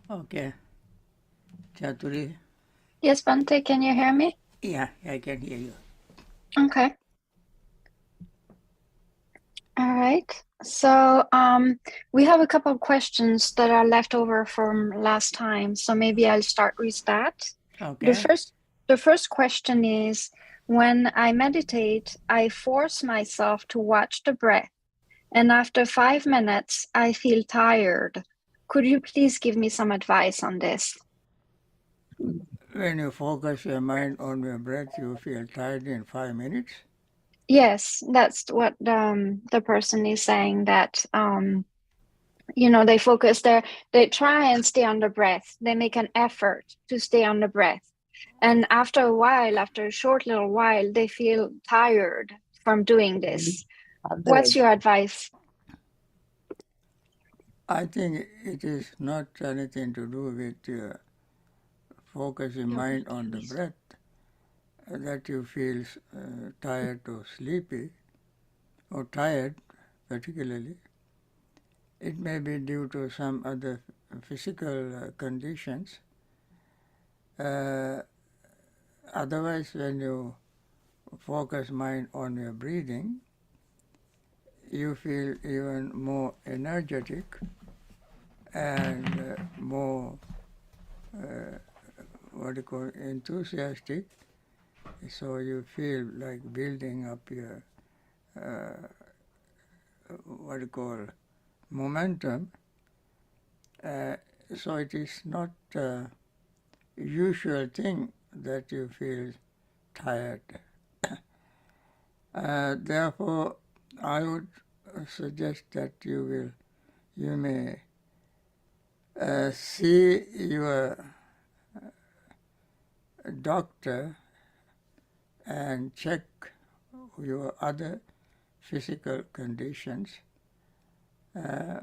Okay. Chaturi? Yes, Bhante, can you hear me? Yeah, I can hear you. Okay. All right. So, we have a couple of questions that are left over from last time. So maybe I'll start with that. The Okay. first, the first question is, when I meditate, I force myself to watch the breath, and after 5 minutes, I feel tired. Could you please give me some advice on this? When you focus your mind on your breath, you feel tired in 5 minutes. Yes, that's what the person is saying that they focus there, they try and stay on the breath, they make an effort to stay on the breath, and after a while, after a short little while, they feel tired from doing this. What's your advice? I think it is not anything to do with your focusing mind on the breath that you feel tired or sleepy or tired particularly. It may be due to some other physical conditions. Uh, Otherwise, when you focus mind on your breathing, you feel even more energetic and more what you call enthusiastic. So you feel like building up your uh, what you call momentum. Uh, so it is not a usual thing that you feel tired. Therefore, I would suggest that you may see your doctor and check your other physical conditions, uh,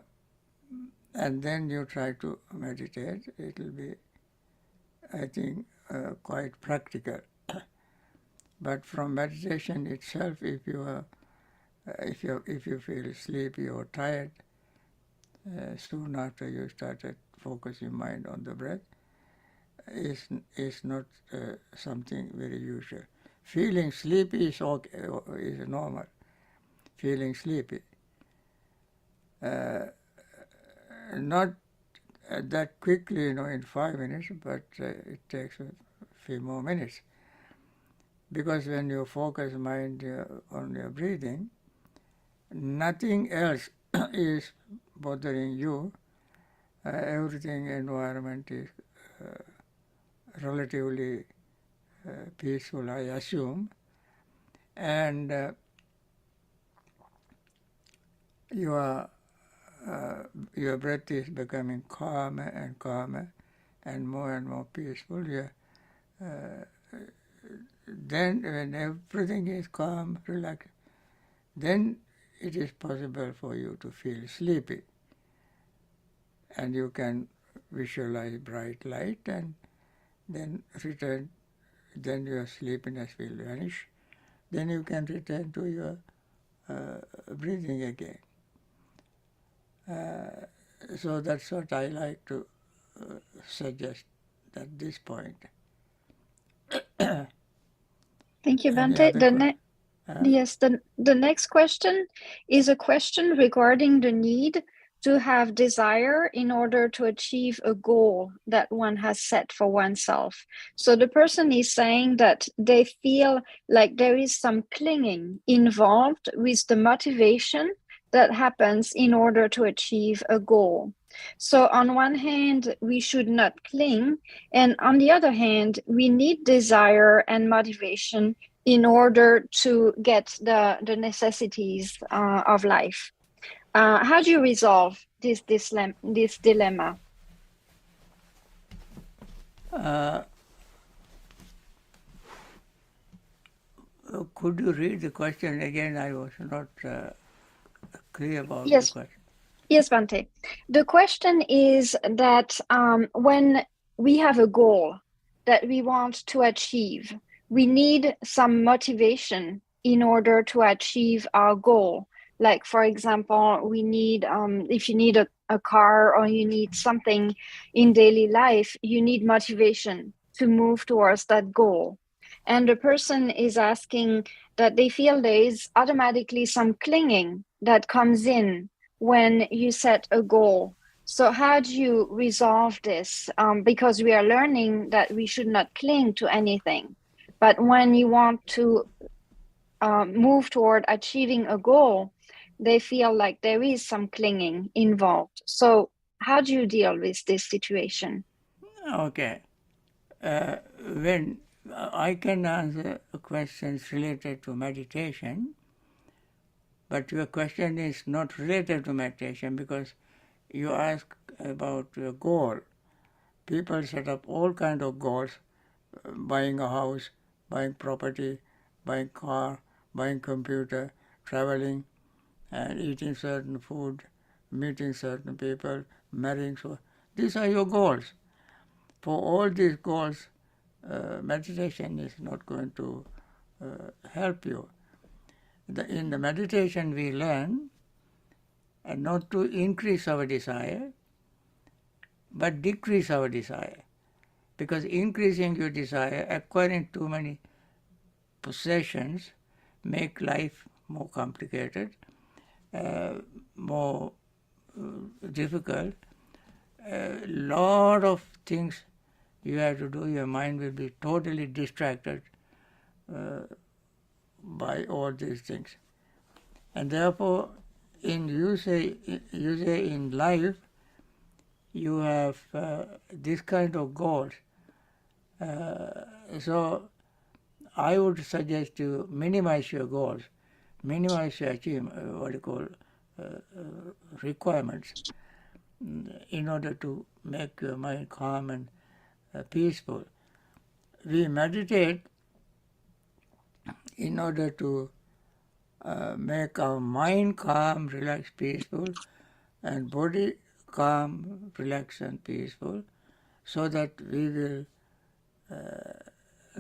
and then you try to meditate. It will be, I think, quite practical. But from meditation itself, if you feel sleepy or tired, soon after you started focusing mind on the breath, is is not something very usual. Feeling sleepy is okay, is normal. Feeling sleepy, uh, not that quickly, in 5 minutes, but it takes a few more minutes. Because when you focus mind on your breathing, nothing else is bothering you. Everything environment is relatively peaceful, I assume, and your your breath is becoming calmer and calmer, and more peaceful. Then, when everything is calm, relaxed, then it is possible for you to feel sleepy, and you can visualize bright light, and then return. Then your sleepiness will vanish. Then you can return to your breathing again. Uh, so that's what I like to suggest at this point. Thank you, Any Bhante. other question? Yes, the next question is a question regarding the need to have desire in order to achieve a goal that one has set for oneself. So the person is saying that they feel like there is some clinging involved with the motivation that happens in order to achieve a goal. So on one hand, we should not cling, and on the other hand, we need desire and motivation in order to get the necessities of life. How do you resolve this dilemma? Uh, could you read the question again? I was not clear about the Yes, question. yes, Bante. The question is that when we have a goal that we want to achieve, we need some motivation in order to achieve our goal. Like, for example, we need, if you need a car or you need something in daily life, you need motivation to move towards that goal. And the person is asking that they feel there is automatically some clinging that comes in when you set a goal. So how do you resolve this? Because we are learning that we should not cling to anything. But when you want to move toward achieving a goal, they feel like there is some clinging involved. So how do you deal with this situation? Okay. When I can answer questions related to meditation, but your question is not related to meditation because you ask about your goal. People set up all kind of goals, buying a house, buying property, buying car, buying computer, traveling, and eating certain food, meeting certain people, marrying. So these are your goals. For all these goals, meditation is not going to help you. In the meditation, we learn not to increase our desire, but decrease our desire. Because increasing your desire, acquiring too many possessions, make life more complicated, more difficult. A lot of things you have to do. Your mind will be totally distracted by all these things. And therefore, you say in life, you have this kind of goals. So I would suggest you minimize your goals, minimize your achievement, what you call requirements, in order to make your mind calm and peaceful. We meditate in order to make our mind calm, relaxed, peaceful, and body calm, relaxed, and peaceful, so that we will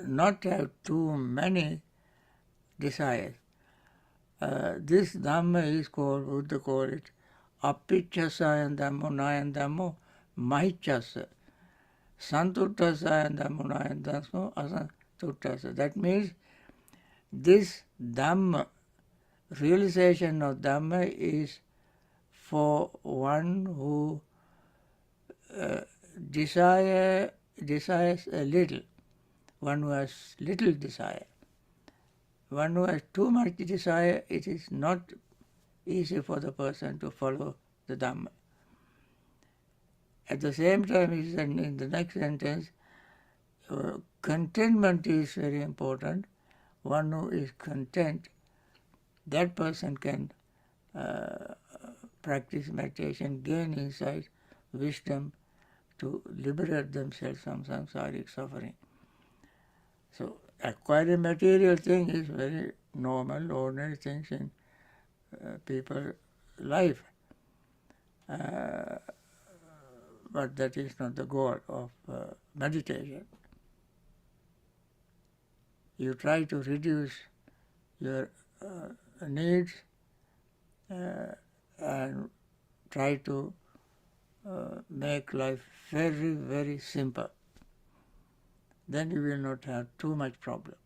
not have too many desires. This Dhamma is called, Buddha called it, Apicchasayan Dhammo Nayan Dhammo Mahichasa. Santuttasayan Dhammo Nayan Dhammo Asantuttasa. That means this Dhamma, realization of Dhamma is for one who desires a little, one who has little desire. One who has too much desire, it is not easy for the person to follow the Dhamma. At the same time, he said in the next sentence, contentment is very important. One who is content, that person can practice meditation, gain insight, wisdom to liberate themselves from samsaric suffering. So acquiring material thing is very normal, ordinary things in people's life. But that is not the goal of meditation. You try to reduce your needs and try to make life very, very simple. Then you will not have too much problem.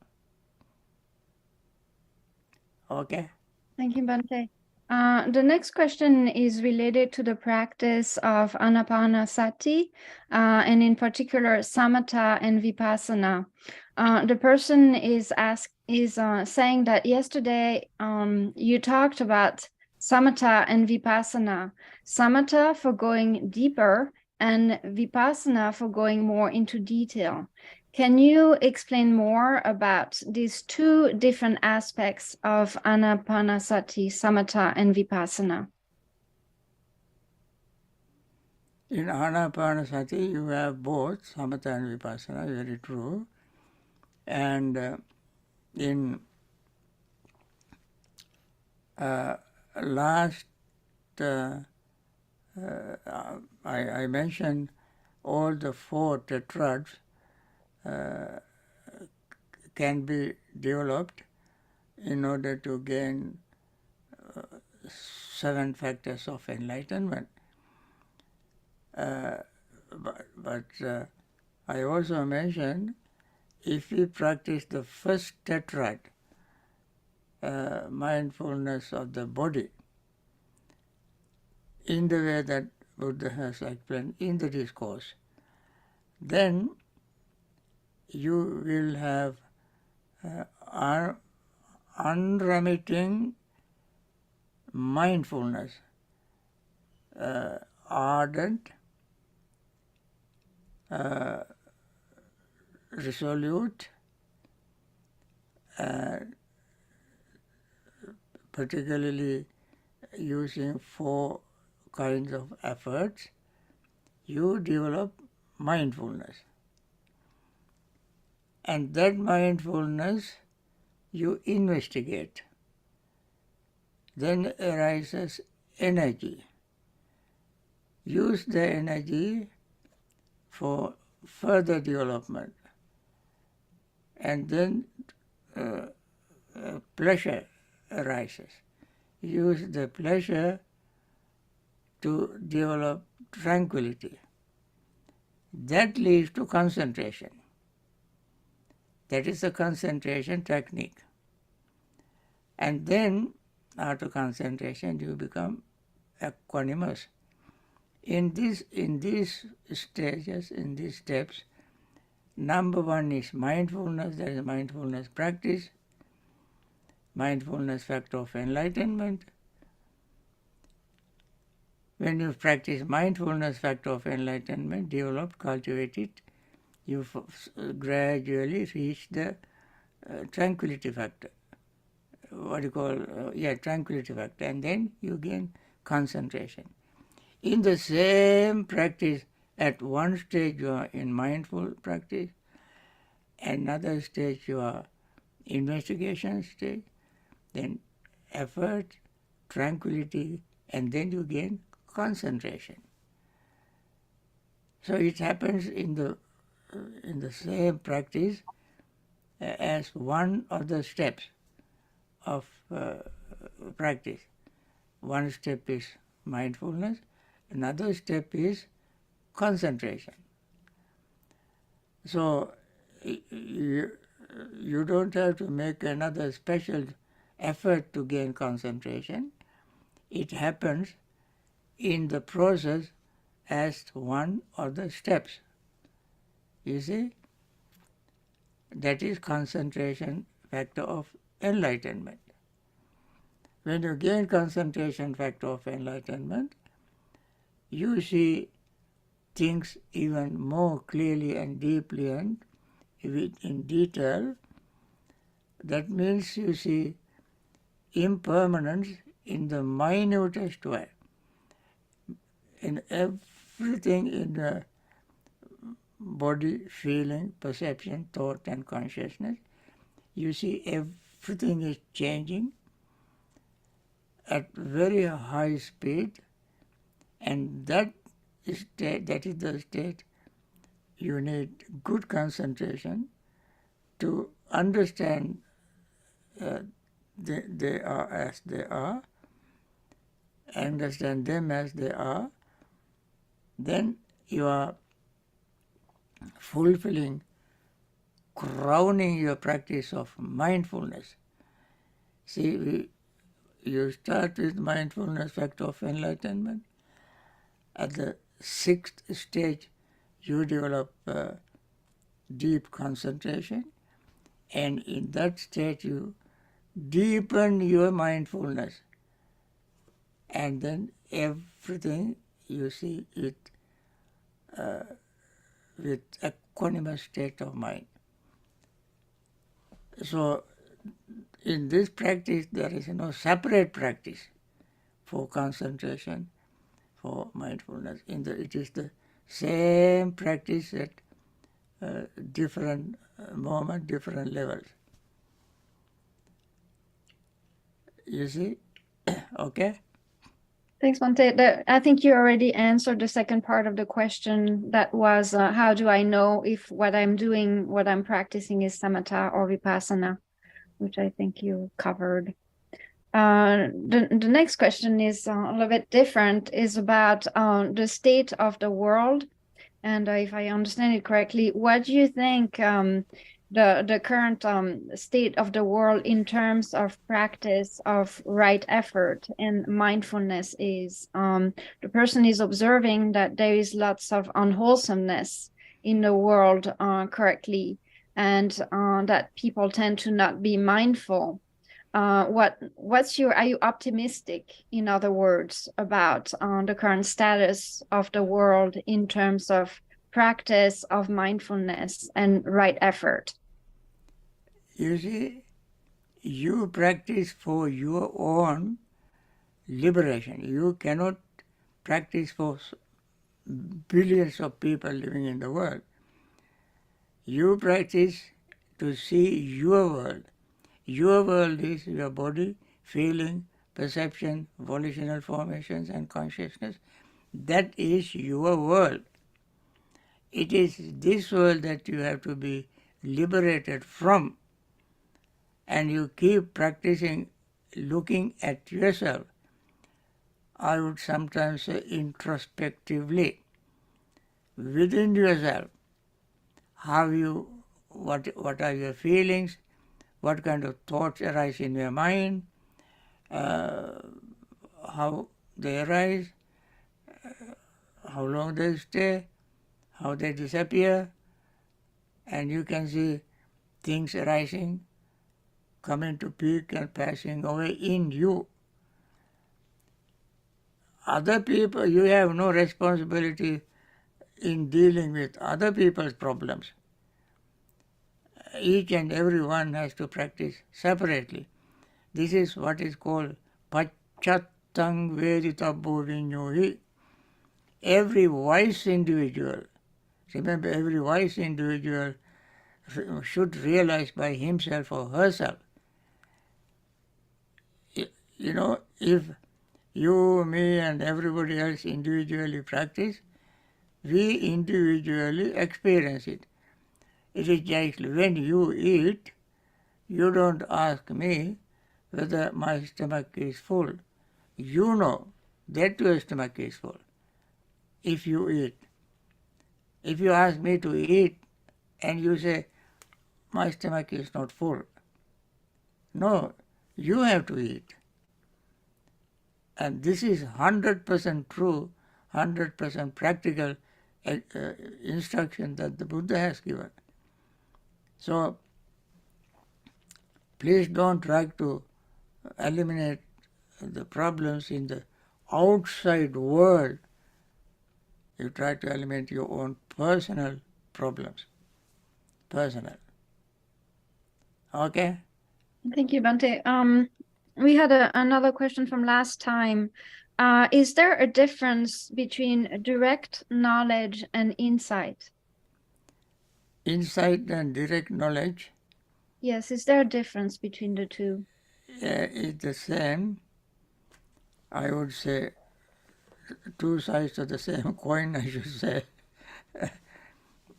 Okay? Thank you, Bhante. The next question is related to the practice of anapanasati, and in particular samatha and vipassana. The person is saying that yesterday you talked about samatha and vipassana. Samatha for going deeper and vipassana for going more into detail. Can you explain more about these two different aspects of anapanasati, samatha, and vipassana? In anapanasati, you have both samatha and vipassana, very true. And in last, I mentioned all the four tetrads can be developed in order to gain 7 factors of enlightenment. But I also mentioned, if we practice the first tetrad, mindfulness of the body, in the way that Buddha has explained in the discourse, then you will have unremitting mindfulness, ardent, resolute, particularly using 4 kinds of efforts, you develop mindfulness. And that mindfulness you investigate. Then arises energy. Use the energy for further development. And then pleasure arises. Use the pleasure to develop tranquility. That leads to concentration. That is the concentration technique. And then, after concentration, you become equanimous. In these stages, in these steps, number 1 is mindfulness, that is mindfulness practice, mindfulness factor of enlightenment. When you practice mindfulness factor of enlightenment, developed, cultivated, you gradually reach the tranquility factor. What you call, tranquility factor. And then you gain concentration. In the same practice, at one stage you are in mindful practice, another stage you are investigation stage, then effort, tranquility, and then you gain concentration. So it happens in the same practice as one of the steps of practice. One step is mindfulness, another step is concentration. So you don't have to make another special effort to gain concentration. It happens in the process as one of the steps. You see? That is concentration factor of enlightenment. When you gain concentration factor of enlightenment, you see things even more clearly and deeply and in detail. That means you see impermanence in the minutest way. In everything in the body, feeling, perception, thought and consciousness, you see everything is changing at very high speed, and that is the state you need good concentration to understand they are as they are, understand them as they are. Then you are fulfilling, crowning your practice of mindfulness. See, you start with mindfulness factor of enlightenment. At the 6th stage, you develop deep concentration, and in that state you deepen your mindfulness, and then everything you see it with equanimous state of mind. So in this practice there is no separate practice for concentration, for mindfulness. It is the same practice at different moment, different levels. You see? Okay? Thanks, Bhante. I think you already answered the second part of the question. That was, how do I know if what I'm doing, what I'm practicing is samatha or vipassana, which I think you covered. The next question is a little bit different, is about the state of the world. And if I understand it correctly, what do you think the current state of the world in terms of practice of right effort and mindfulness is? The person is observing that there is lots of unwholesomeness in the world currently, and that people tend to not be mindful. Are you optimistic, in other words, about the current status of the world in terms of practice of mindfulness and right effort? You see, you practice for your own liberation. You cannot practice for billions of people living in the world. You practice to see your world. Your world is your body, feeling, perception, volitional formations, and consciousness. That is your world. It is this world that you have to be liberated from. And you keep practicing looking at yourself. I would sometimes say introspectively, within yourself. What are your feelings? What kind of thoughts arise in your mind? How they arise? How long they stay? How they disappear? And you can see things arising, coming to peak and passing away in you. Other people, you have no responsibility in dealing with other people's problems. Each and every one has to practice separately. This is what is called pacchattam veditabbo vinyohi. Every wise individual, remember, every wise individual should realize by himself or herself. You know, if you, me, and everybody else individually practice, we individually experience it. It is just when you eat, you don't ask me whether my stomach is full. You know that your stomach is full if you eat. If you ask me to eat and you say, my stomach is not full, no, you have to eat. And this is 100% true, 100% practical instruction that the Buddha has given. So please don't try to eliminate the problems in the outside world. You try to eliminate your own personal problems. Personal. Okay? Thank you, Bhante. We had another question from last time. Is there a difference between direct knowledge and insight? Insight and direct knowledge Yes, is there a difference between the two? is the same. I would say two sides of the same coin, I should say.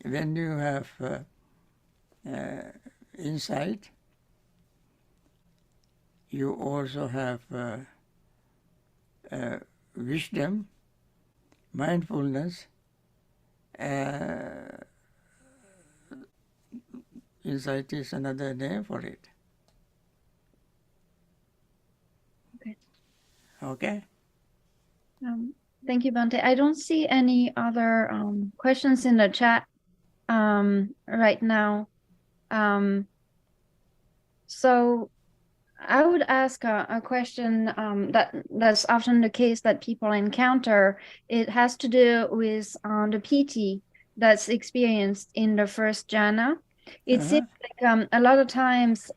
When you have insight, you also have wisdom, mindfulness. Insight is another name for it. Okay. Okay? Thank you, Bhante. I don't see any other questions in the chat right now. So I would ask a question that's often the case that people encounter. It has to do with the piti that's experienced in the first jhana. It seems like a lot of times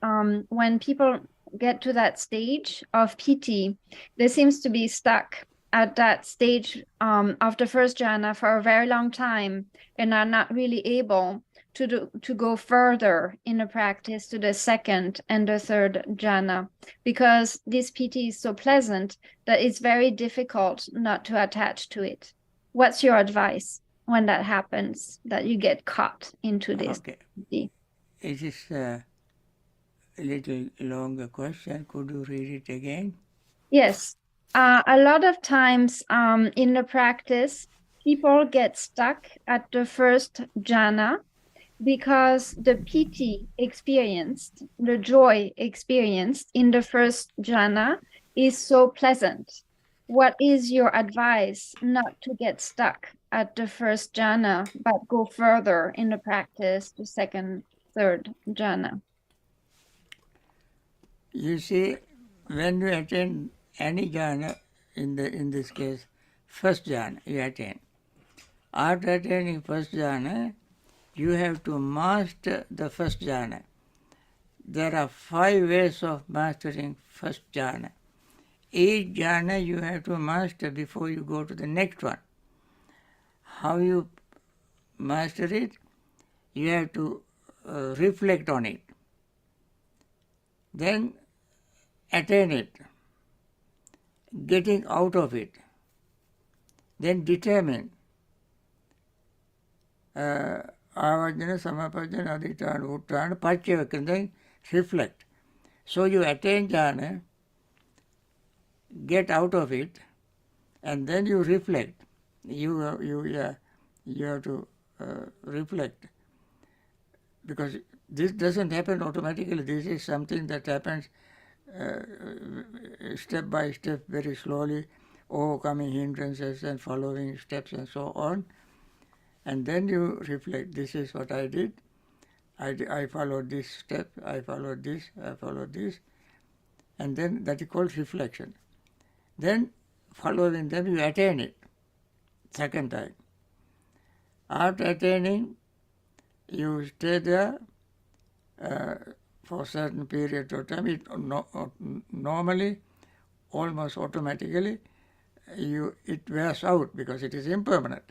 when people get to that stage of piti, they seems to be stuck at that stage of the first jhana for a very long time and are not really able to go further in the practice to the second and the third jhana, because this piti is so pleasant that it's very difficult not to attach to it. What's your advice when that happens, that you get caught into this? Okay. piti? It is little longer question. Could you read it again? Yes. A lot of times in the practice, people get stuck at the first jhana because the piti experienced, the joy experienced in the first jhana is so pleasant. What is your advice not to get stuck at the first jhana, but go further in the practice to second, third jhana? You see, when you attain any jhana, in this case, first jhana you attain. After attaining first jhana, you have to master the first jhana. There are 5 ways of mastering first jhana. Each jhana you have to master before you go to the next one. How you master it? You have to reflect on it. Then attain it, getting out of it. Then determine. Avajana, samapajana, adhitana, utthana, paccavekana, then reflect. So you attain jhana, get out of it, and then you reflect. You have to reflect, because this doesn't happen automatically. This is something that happens step by step, very slowly, overcoming hindrances and following steps and so on. And then you reflect, this is what I did. I followed this step, I followed this, and then that is called reflection. Then following them you attain it, second time. After attaining, you stay there for a certain period of time. Normally, almost automatically, it wears out because it is impermanent.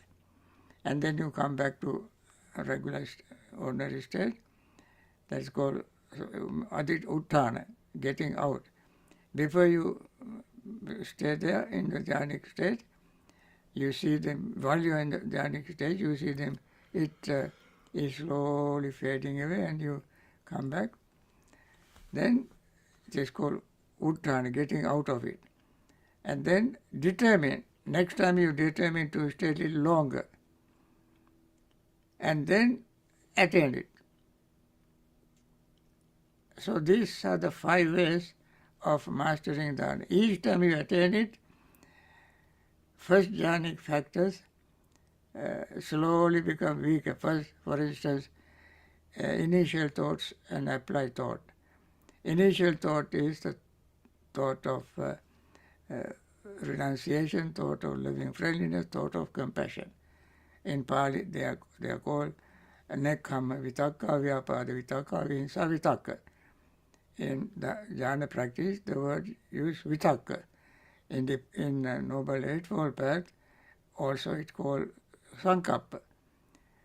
And then you come back to a regular, ordinary state. That's called utthana, getting out. Before you stay there in the jhanic state, you see them, while you are in the jhanic state, you see them, it is slowly fading away, and you come back. Then it is called utthana, getting out of it. And then determine, next time you determine to stay a little longer, and then attain it. So these are the 5 ways of mastering dharana. Each time you attain it, first jhanic factors slowly become weaker. First, for instance, initial thoughts and applied thought. Initial thought is the thought of renunciation, thought of loving friendliness, thought of compassion. In Pali, they are called nekkhamma vitakka, avyapada vitakka, avihimsa vitakka. In the jhana practice, the word used vitakka. In Noble Eightfold Path, also it's called sankappa.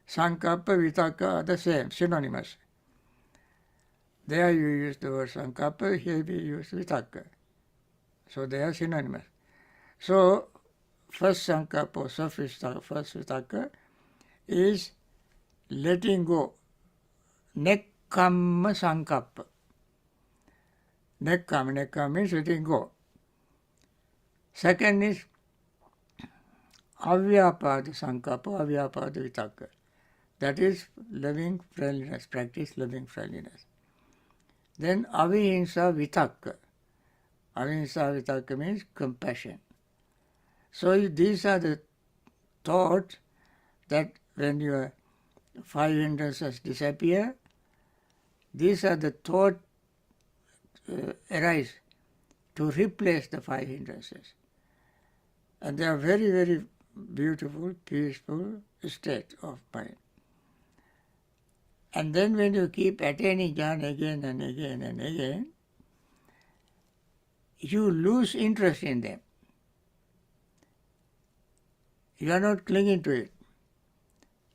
Sankappa, vitakka are the same, synonymous. There you use the word sankappa, here we use vitakka. So they are synonymous. So first sankappa or first vitakka is letting go. Nekkamma sankappa. Nekkam means letting go. Second is avyapada sankappa, avyapada vitakka. That is loving friendliness, practice loving friendliness. Then avihimsa vitakka. Avihimsa vitakka means compassion. So these are the thoughts that when your 5 hindrances disappear, these are the thoughts arise to replace the 5 hindrances. And they are very, very beautiful, peaceful state of mind. And then when you keep attaining jhana again and again and again, you lose interest in them. You are not clinging to it.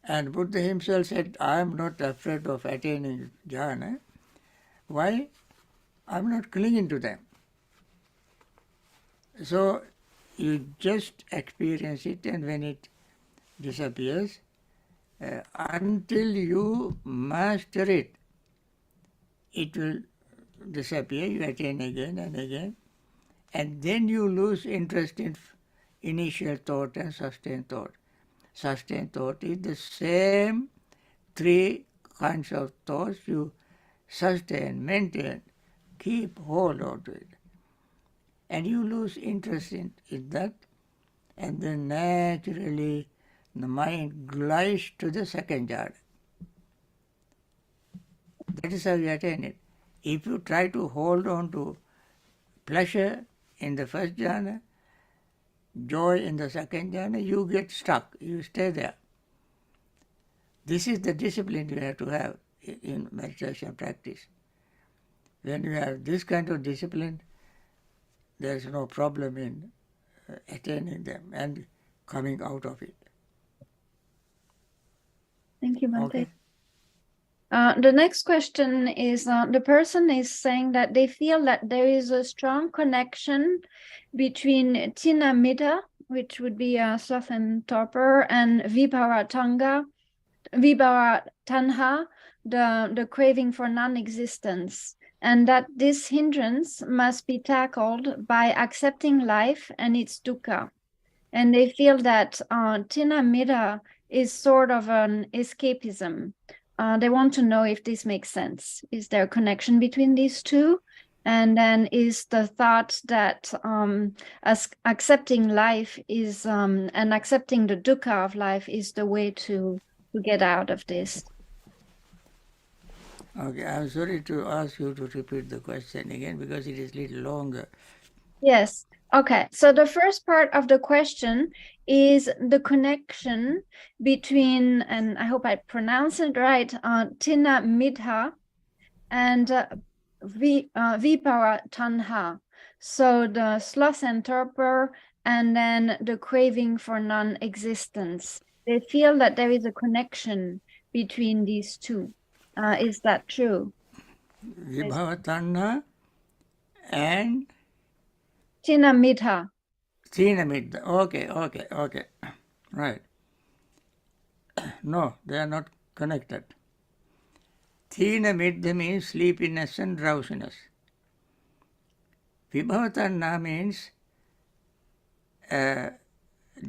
And Buddha himself said, I am not afraid of attaining jhana. Why? I am not clinging to them. So you just experience it, and when it disappears, until you master it, it will disappear, you attain again and again, and then you lose interest in initial thought and sustained thought. Sustained thought is the same three kinds of thoughts you sustain, maintain, keep hold on to it. And you lose interest in that, and then naturally the mind glides to the second jhana. That is how you attain it. If you try to hold on to pleasure in the first jhana, joy in the second jhana, you get stuck, you stay there. This is the discipline you have to have in meditation practice. When you have this kind of discipline, there is no problem in attaining them and coming out of it. Thank you, Bhante. Okay. The next question is, the person is saying that they feel that there is a strong connection between Tinamita, which would be sloth and torpor, and Vibhava Tanha, the craving for non-existence, and that this hindrance must be tackled by accepting life and its dukkha. And they feel that Tinamita is sort of an escapism. They want to know if this makes sense. Is there a connection between these two? And then is the thought that accepting life is and accepting the dukkha of life is the way to get out of this? Okay, I'm sorry to ask you to repeat the question again because it is a little longer. Yes. Okay. So the first part of the question is the connection between, and I hope I pronounce it right, Tina Midha and Vipara Tanha. So the sloth and torpor, and then the craving for non-existence. They feel that there is a connection between these two. Is that true? Vibhava tanha and Tina Midha. Thinamidda. Okay. Right. No, they are not connected. Thinamidda means sleepiness and drowsiness. Vibhava tanha means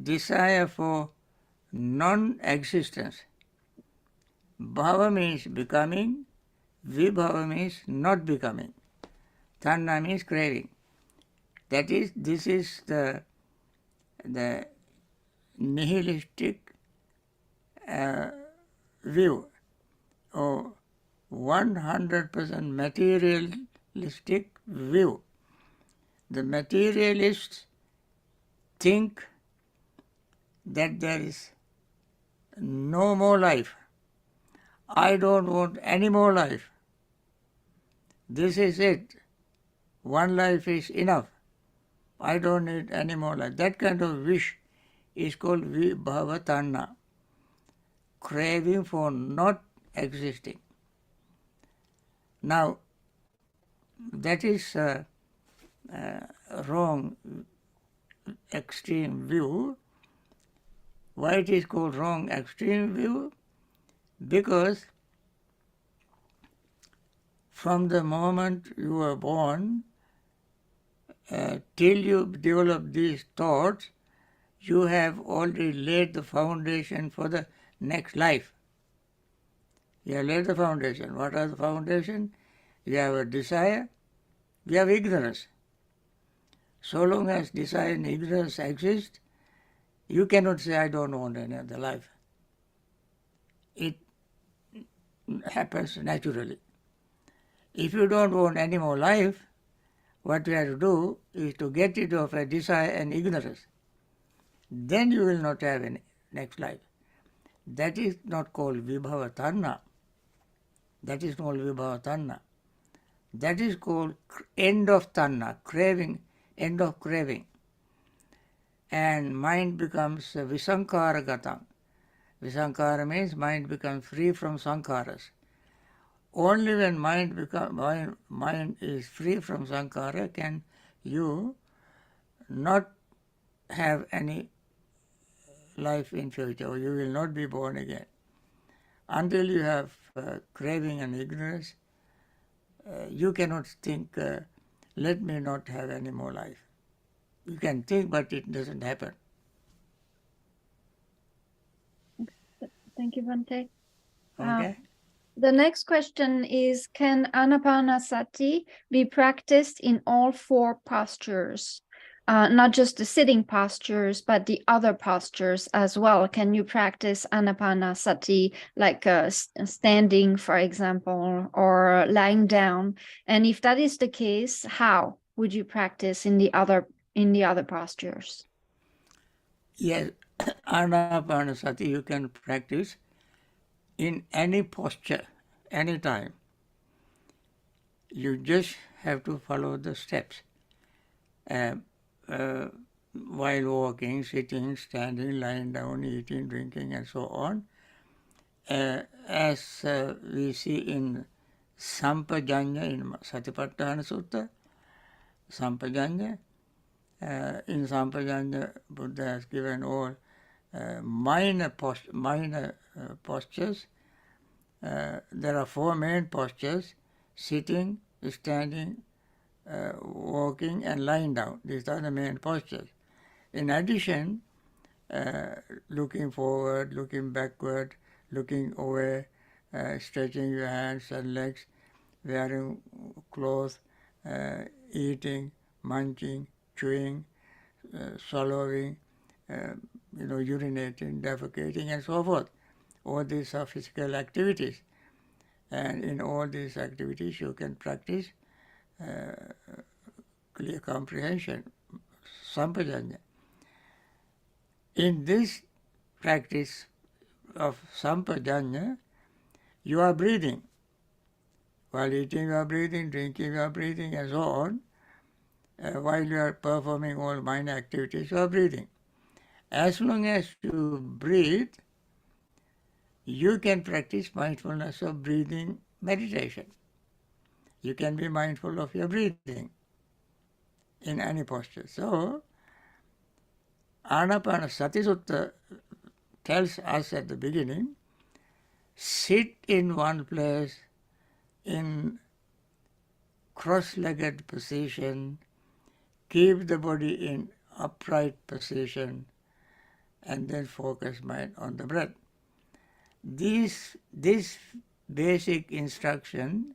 desire for non-existence. Bhava means becoming, vibhava means not becoming. Tanha means craving. That is, this is the nihilistic view, or 100% materialistic view. The materialists think that there is no more life. I don't want any more life. This is it. One life is enough. I don't need any more life. That kind of wish is called vibhava tanha, craving for not existing. Now, that is a wrong extreme view. Why it is called wrong extreme view? Because from the moment you were born till you develop these thoughts, you have already laid the foundation for the next life. You have laid the foundation. What are the foundation? You have a desire, you have ignorance. So long as desire and ignorance exist, you cannot say, I don't want any other life. It happens naturally. If you don't want any more life, what you have to do is to get rid of a desire and ignorance. Then you will not have any next life. That is not called vibhava tanha. That is called vibhava tanha. That is called end of tanha, craving, end of craving. And mind becomes visankara gatam. Visankara means mind becomes free from sankharas. Only when mind is free from sankhara can you not have any life in future, or you will not be born again. Until you have craving and ignorance, You cannot think, let me not have any more life. You can think, but it doesn't happen. Thank you, Bhante. Okay? The next question is, can Anapanasati be practiced in all four postures? Not just the sitting postures, but the other postures as well. Can you practice Anapanasati like standing, for example, or lying down? And if that is the case, how would you practice in the other postures? Yes, Anapanasati you can practice in any posture, anytime. You just have to follow the steps. Uh, uh, while walking, sitting, standing, lying down, eating, drinking, and so on. As we see in Sampajanya in Satipatthana Sutta, Sampajanya, in Sampajanya, Buddha has given all minor postures. There are four main postures: sitting, standing, walking, and lying down. These are the main postures. In addition, looking forward, looking backward, looking away, stretching your hands and legs, wearing clothes, eating, munching, chewing, swallowing, urinating, defecating, and so forth. All these are physical activities. And in all these activities, you can practice clear comprehension, sampajanya. In this practice of sampajanya, you are breathing. While eating, you are breathing, drinking, you are breathing, and so on. While you are performing all minor activities, you are breathing. As long as you breathe, you can practice mindfulness of breathing meditation. You can be mindful of your breathing in any posture. So, Anapanasati Sutta tells us at the beginning, sit in one place in cross-legged position, keep the body in upright position, and then focus mind on the breath. This basic instruction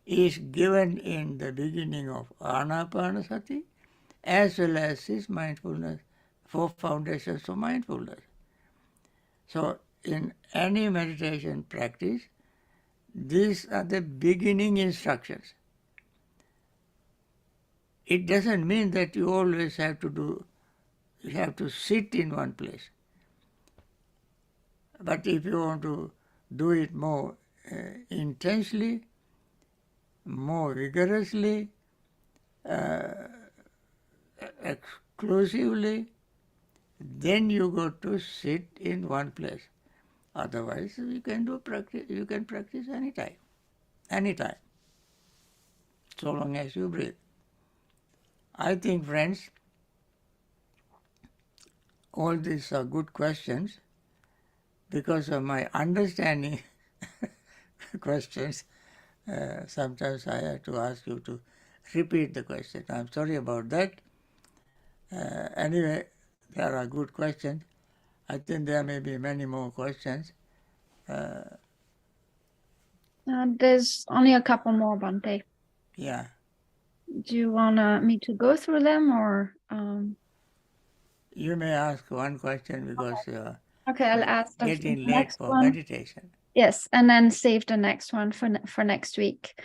is given in the beginning of Anapanasati as well as his mindfulness, four foundations of mindfulness. So in any meditation practice, these are the beginning instructions. It doesn't mean that you always have to sit in one place. But if you want to do it more intensely, more vigorously, exclusively, then you go to sit in one place. Otherwise, you can practice anytime, so long as you breathe. I think, friends, all these are good questions. Because of my understanding questions, sometimes I have to ask you to repeat the question. I'm sorry about that. Anyway, there are good questions. I think there may be many more questions. There's only a couple more, Bhante. Yeah. Do you want me to go through them, or? You may ask one question because Okay, I'll ask the getting late next for one. meditation. Yes, and then save the next one for next week.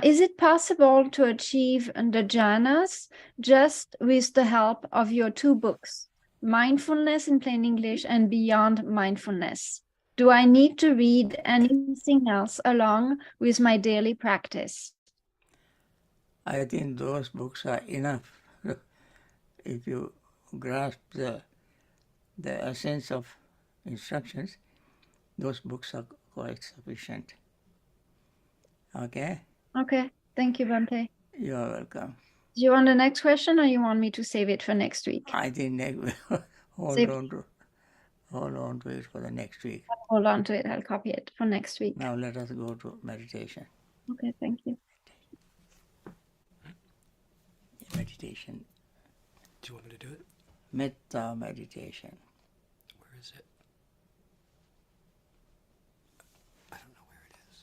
Is it possible to achieve the jhanas just with the help of your two books, Mindfulness in Plain English and Beyond Mindfulness? Do I need to read anything else along with my daily practice? I think those books are enough. If you grasp the essence of instructions, those books are quite sufficient. Okay? Okay, thank you, Bhante. You are welcome. Do you want the next question, or you want me to save it for next week? I think hold on to it for the next week. Hold on to it. I'll copy it for next week. Now let us go to meditation. Okay, thank you. meditation. Do you want me to do it? Metta meditation. Where is it? I don't know where it is.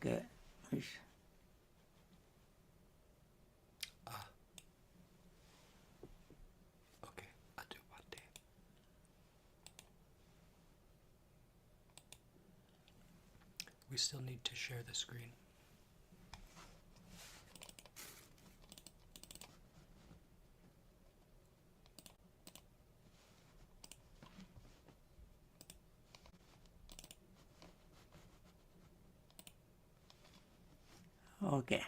Okay. Okay, I'll do Bhante. We still need to share the screen. Okay.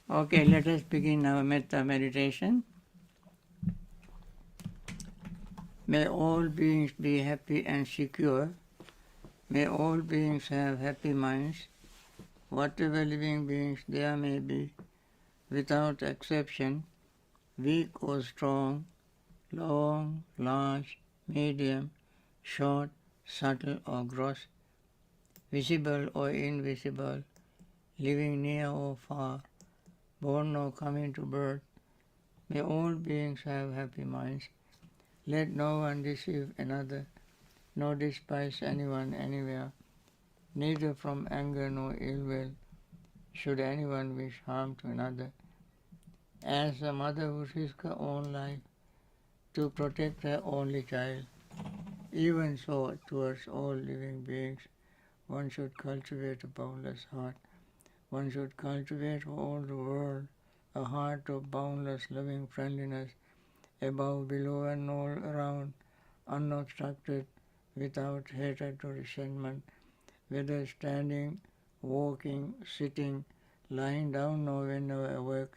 Okay, let us begin our metta meditation. May all beings be happy and secure. May all beings have happy minds. Whatever living beings there may be, without exception, weak or strong, long, large, medium, short, subtle or gross, visible or invisible, living near or far, born or coming to birth, may all beings have happy minds. Let no one deceive another, nor despise anyone anywhere, neither from anger nor ill will should anyone wish harm to another. As a mother would risk her own life to protect her only child, even so towards all living beings one should cultivate a boundless heart. One should cultivate for all the world a heart of boundless loving friendliness, above, below and all around, unobstructed, without hatred or resentment, whether standing, walking, sitting, lying down or whenever awake.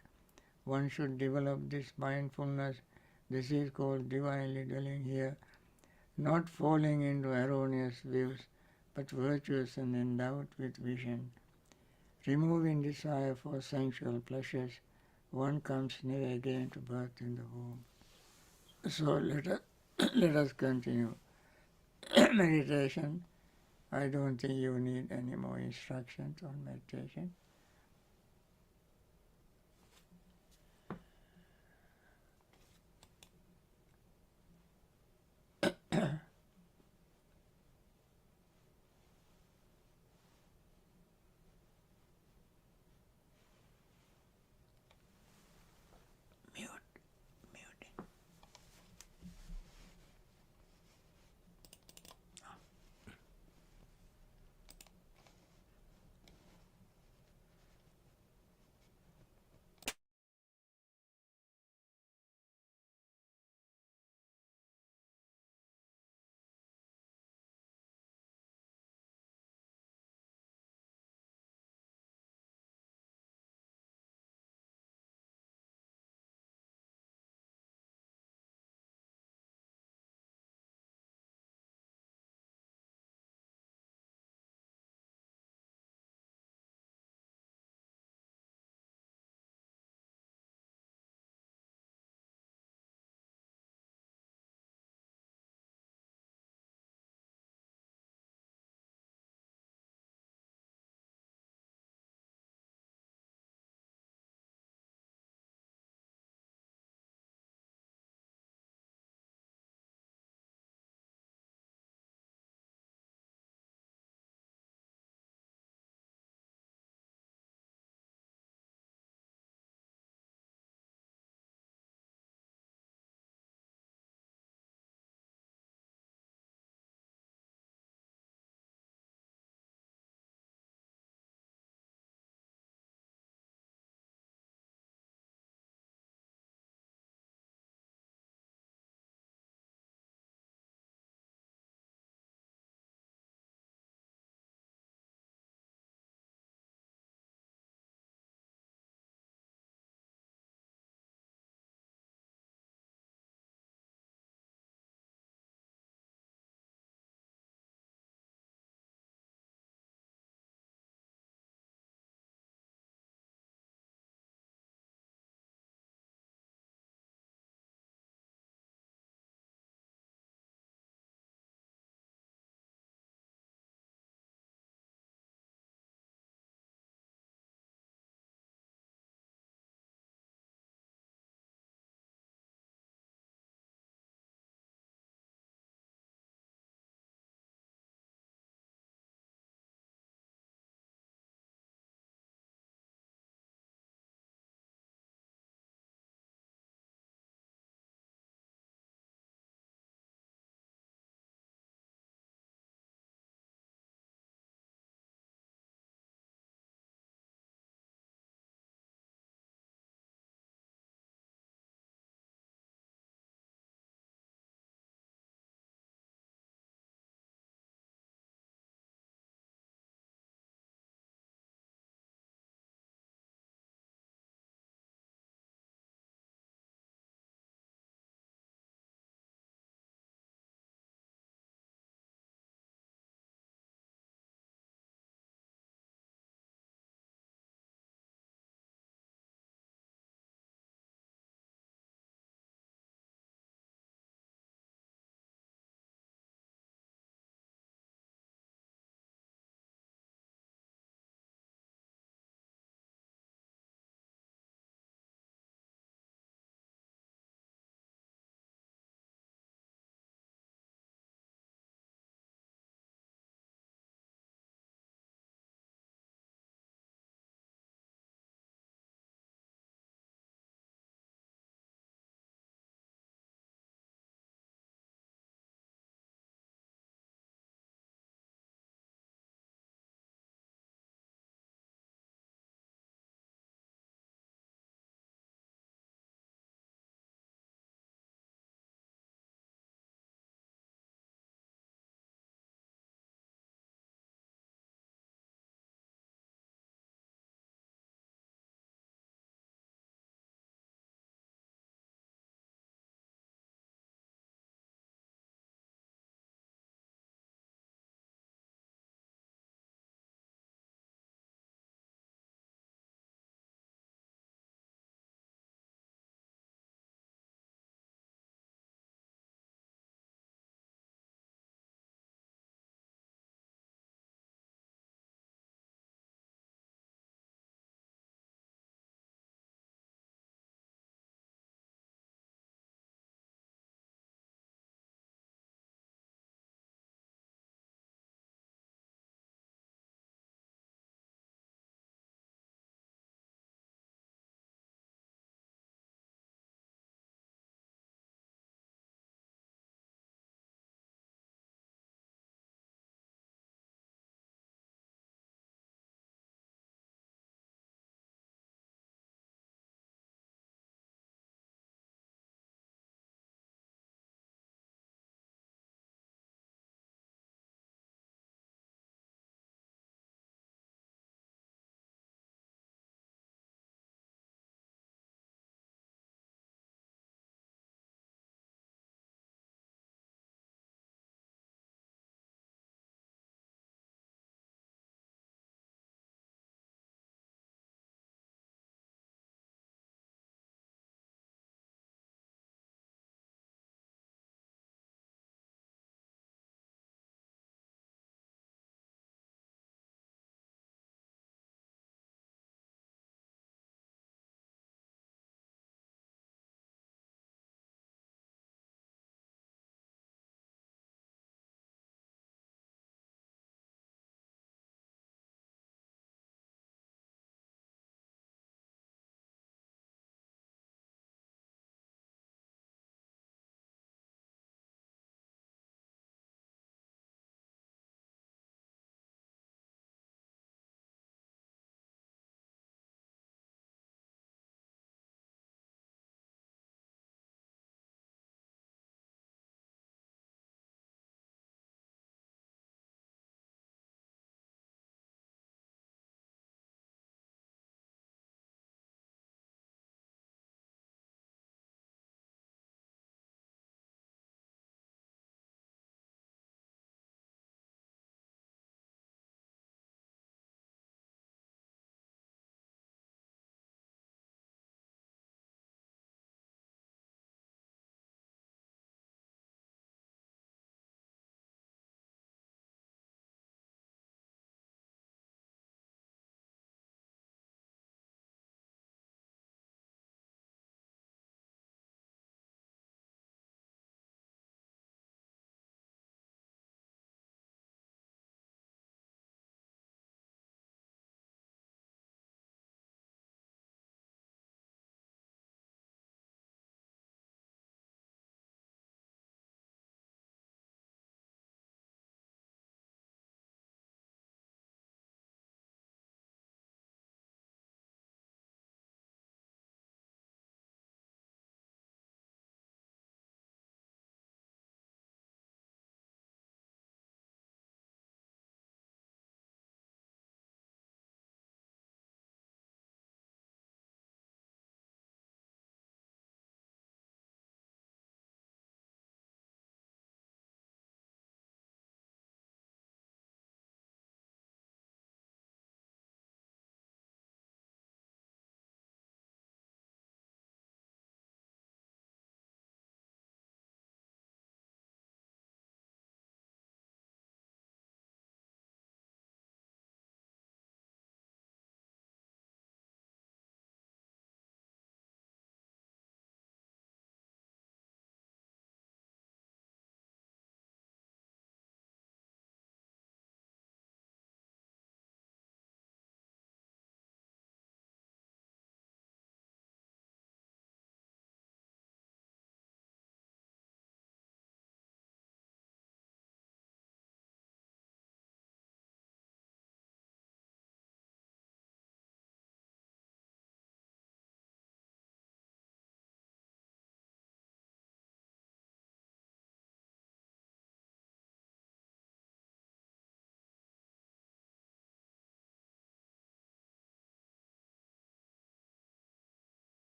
One should develop this mindfulness. This is called divinely dwelling here, not falling into erroneous views, but virtuous and endowed with vision. Removing desire for sensual pleasures, one comes near again to birth in the womb. So let us continue. Meditation. I don't think you need any more instructions on meditation.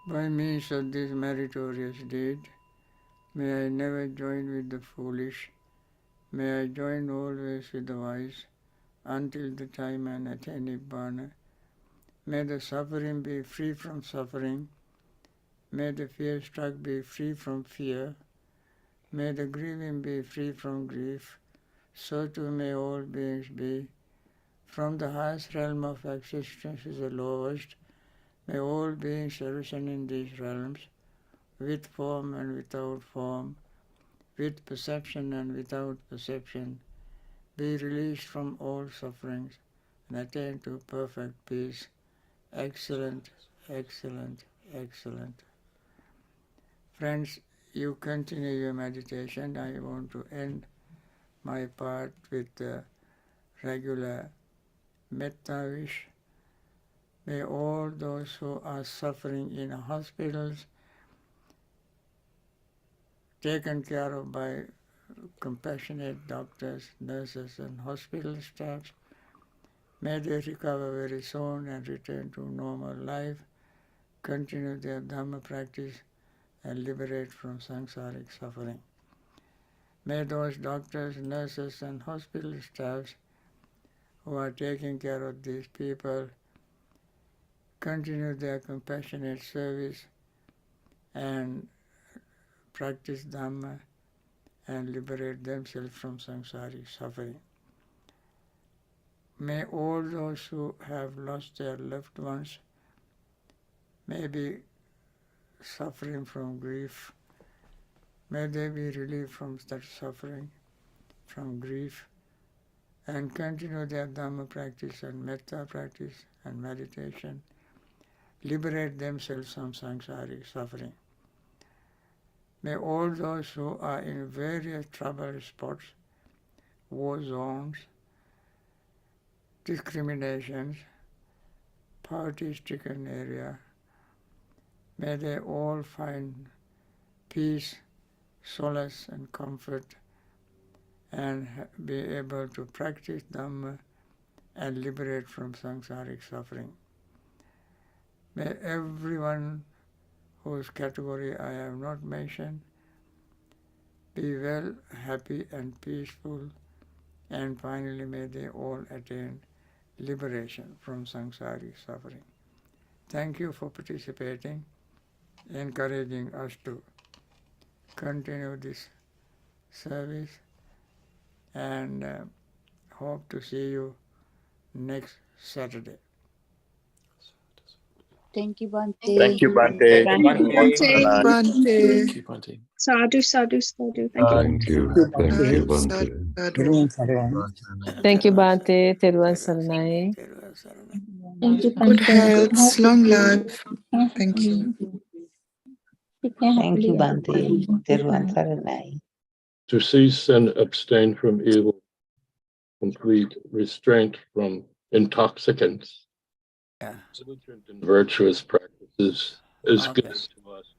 By means of this meritorious deed, may I never join with the foolish, may I join always with the wise, until the time I attain Bhavana. May the suffering be free from suffering, may the fear-struck be free from fear, may the grieving be free from grief, so too may all beings be. From the highest realm of existence to the lowest, may all beings arisen in these realms, with form and without form, with perception and without perception, be released from all sufferings and attain to perfect peace. Excellent, excellent, excellent. Friends, you continue your meditation. I want to end my part with the regular metta wish. May all those who are suffering in hospitals taken care of by compassionate doctors, nurses and hospital staffs, may they recover very soon and return to normal life, continue their Dhamma practice and liberate from samsaric suffering. May those doctors, nurses and hospital staffs who are taking care of these people continue their compassionate service and practice Dhamma and liberate themselves from samsaric suffering. May all those who have lost their loved ones may be suffering from grief, may they be relieved from that suffering, from grief, and continue their Dhamma practice and metta practice and meditation, liberate themselves from samsaric suffering. May all those who are in various trouble spots, war zones, discriminations, poverty-stricken area, may they all find peace, solace and comfort and be able to practice Dhamma and liberate from samsaric suffering. May everyone whose category I have not mentioned be well, happy and peaceful, and finally may they all attain liberation from samsaric suffering. Thank you for participating, encouraging us to continue this service, and hope to see you next Saturday. Thank you, Bhante. Thank you, Bhante. Thank you, Bhante. Sadhu, sadhu, sadhu. Thank you. Thank you. Thank you, Bhante. Thank you, Bhante. Teruvan Saranai. Thank you, Good Bhante. health, long life. Thank you. Thank you, Bhante. Teruvan Saranai. To cease and abstain from evil, complete restraint from intoxicants, Yeah. diligent and virtuous practices is Okay. given to us